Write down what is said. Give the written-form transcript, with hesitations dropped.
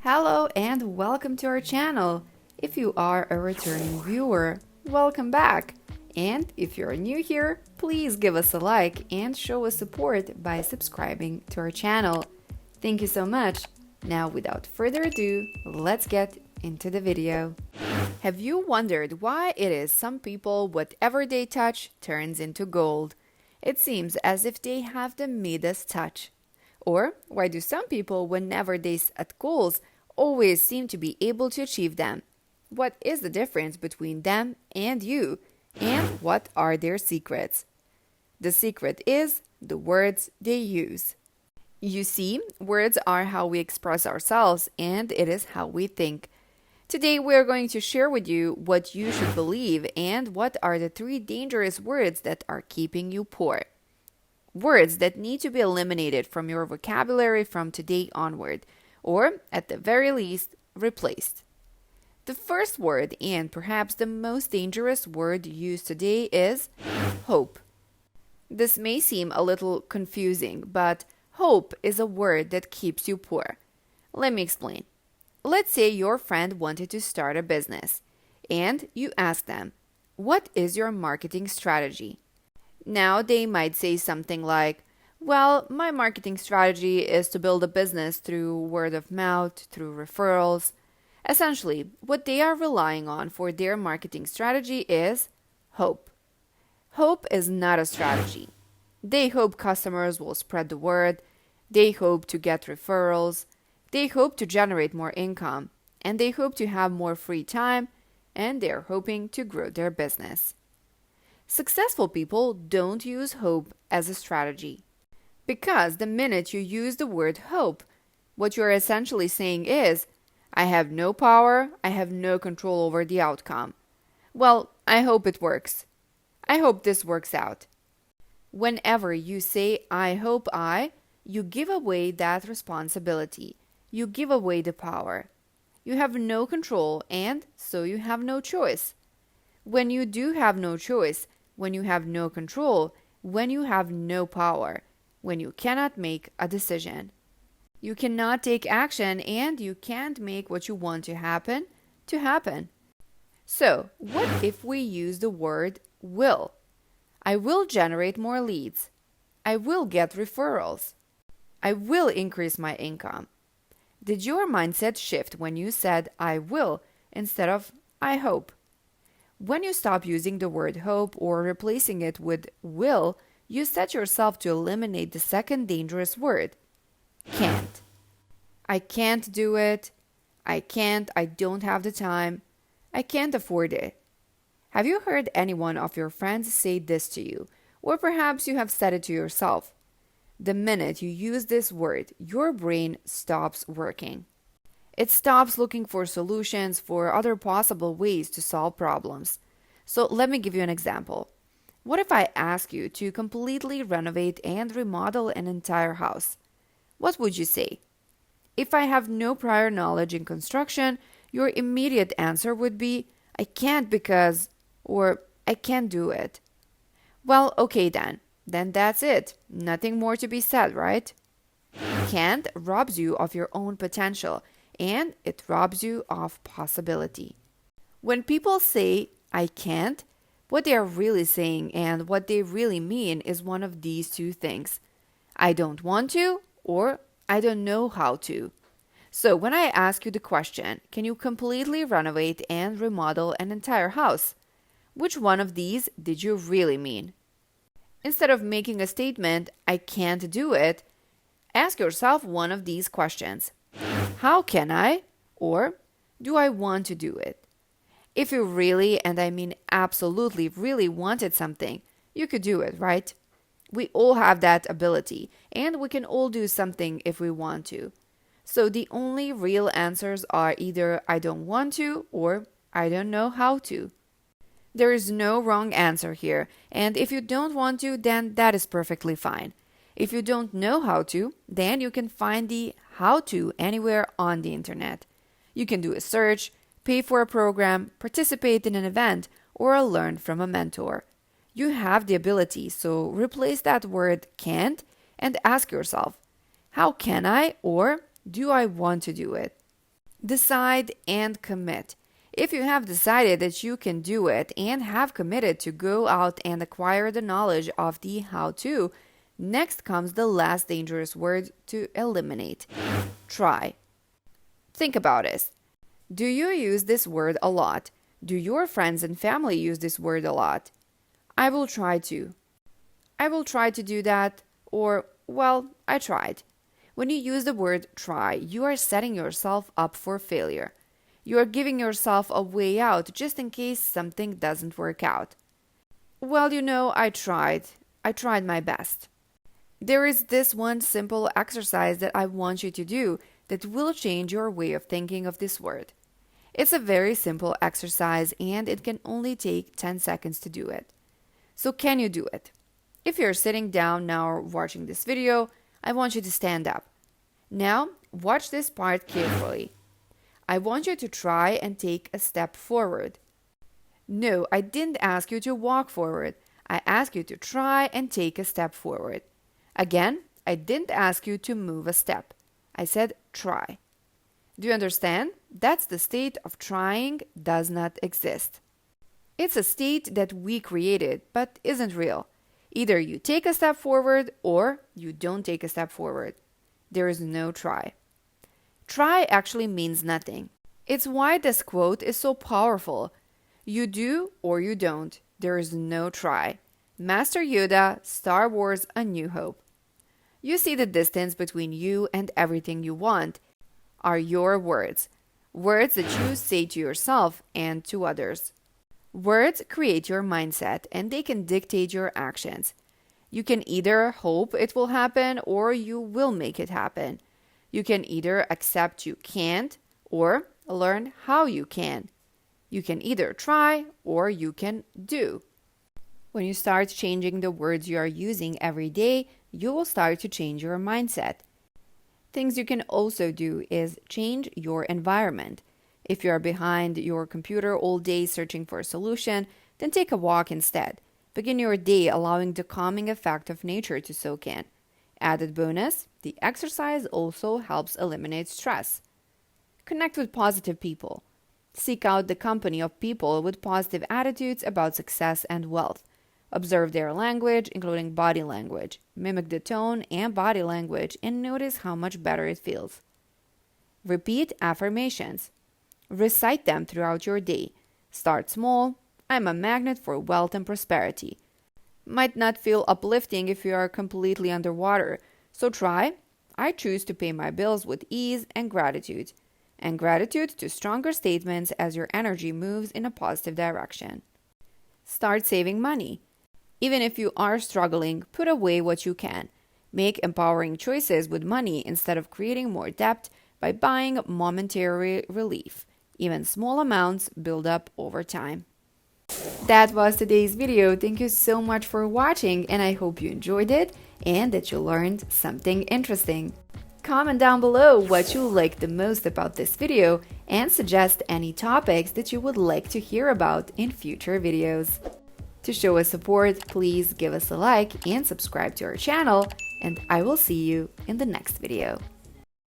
Hello and welcome to our channel. If you are a returning viewer, welcome back. And if you're new here, please give us a like and show us support by subscribing to our channel. Thank you so much. Now, without further ado, let's get into the video. Have you wondered why it is some people whatever they touch turns into gold? It seems as if they have the Midas touch. Or why do some people, whenever they set goals, always seem to be able to achieve them? What is the difference between them and you? And what are their secrets? The secret is the words they use. You see, words are how we express ourselves, and it is how we think. Today, we are going to share with you what you should believe and what are the 3 dangerous words that are keeping you poor. Words that need to be eliminated from your vocabulary from today onward, or at the very least, replaced. The first word, and perhaps the most dangerous word used today, is hope. This may seem a little confusing, but hope is a word that keeps you poor. Let me explain. Let's say your friend wanted to start a business, and you ask them, "What is your marketing strategy?" Now they might say something like, "Well, my marketing strategy is to build a business through word of mouth, through referrals." Essentially, what they are relying on for their marketing strategy is hope. Hope is not a strategy. They hope customers will spread the word, they hope to get referrals, they hope to generate more income, and they hope to have more free time, and they're hoping to grow their business. Successful people don't use hope as a strategy. Because the minute you use the word hope, what you're essentially saying is, "I have no power, I have no control over the outcome. Well, I hope it works. I hope this works out." Whenever you say, "I hope you give away that responsibility. You give away the power. You have no control, and so you have no choice. When you do have no choice, when you have no control, when you have no power, when you cannot make a decision, you cannot take action, and you can't make what you want to happen. So, what if we use the word will? I will generate more leads. I will get referrals. I will increase my income. Did your mindset shift when you said "I will" instead of "I hope"? When you stop using the word hope or replacing it with will, you set yourself to eliminate the second dangerous word, can't. I can't do it. I can't. I don't have the time. I can't afford it. Have you heard any one of your friends say this to you? Or perhaps you have said it to yourself. The minute you use this word, your brain stops working. It stops looking for solutions, for other possible ways to solve problems. So let me give you an example. What if I ask you to completely renovate and remodel an entire house? What would you say? If I have no prior knowledge in construction, your immediate answer would be, "I can't because," or "I can't do it." Well, okay then. Then that's it. Nothing more to be said, right? Can't robs you of your own potential, and it robs you of possibility. When people say, "I can't," what they are really saying and what they really mean is one of these 2 things. I don't want to, or I don't know how to. So when I ask you the question, can you completely renovate and remodel an entire house? Which one of these did you really mean? Instead of making a statement, "I can't do it," ask yourself one of these questions. How can I? Or do I want to do it? If you really, and I mean absolutely really wanted something, you could do it, right? We all have that ability, and we can all do something if we want to. So the only real answers are either "I don't want to" or "I don't know how to." There is no wrong answer here, and if you don't want to, then that is perfectly fine. If you don't know how to, then you can find the how to anywhere on the internet. You can do a search, pay for a program, participate in an event, or learn from a mentor. You have the ability, so replace that word can't and ask yourself, how can I or do I want to do it? Decide and commit. If you have decided that you can do it and have committed to go out and acquire the knowledge of the how-to, next comes the last dangerous word to eliminate. Try. Think about it. Do you use this word a lot? Do your friends and family use this word a lot? I will try to. I will try to do that, or, well, I tried. When you use the word try, you are setting yourself up for failure. You are giving yourself a way out just in case something doesn't work out. Well, I tried. I tried my best. There is this one simple exercise that I want you to do that will change your way of thinking of this word. It's a very simple exercise and it can only take 10 seconds to do it. So can you do it? If you're sitting down now or watching this video, I want you to stand up. Now, watch this part carefully. I want you to try and take a step forward. No, I didn't ask you to walk forward. I asked you to try and take a step forward. Again, I didn't ask you to move a step. I said try. Do you understand? That's the state of trying does not exist. It's a state that we created, but isn't real. Either you take a step forward or you don't take a step forward. There is no try. Try actually means nothing. It's why this quote is so powerful. You do or you don't. There is no try. Master Yoda, Star Wars: A New Hope. You see, the distance between you and everything you want are your words. Words that you say to yourself and to others. Words create your mindset and they can dictate your actions. You can either hope it will happen or you will make it happen. You can either accept you can't or learn how you can. You can either try or you can do. When you start changing the words you are using every day, you will start to change your mindset. Things you can also do is change your environment. If you are behind your computer all day searching for a solution, then take a walk instead. Begin your day allowing the calming effect of nature to soak in. Added bonus, the exercise also helps eliminate stress. Connect with positive people. Seek out the company of people with positive attitudes about success and wealth. Observe their language, including body language. Mimic the tone and body language and notice how much better it feels. Repeat affirmations. Recite them throughout your day. Start small. I'm a magnet for wealth and prosperity. Might not feel uplifting if you are completely underwater, so try. I choose to pay my bills with ease and gratitude. And gratitude to stronger statements as your energy moves in a positive direction. Start saving money. Even if you are struggling, put away what you can. Make empowering choices with money instead of creating more debt by buying momentary relief. Even small amounts build up over time. That was today's video. Thank you so much for watching and I hope you enjoyed it and that you learned something interesting. Comment down below what you liked the most about this video and suggest any topics that you would like to hear about in future videos. To show us support, please give us a like and subscribe to our channel, and I will see you in the next video.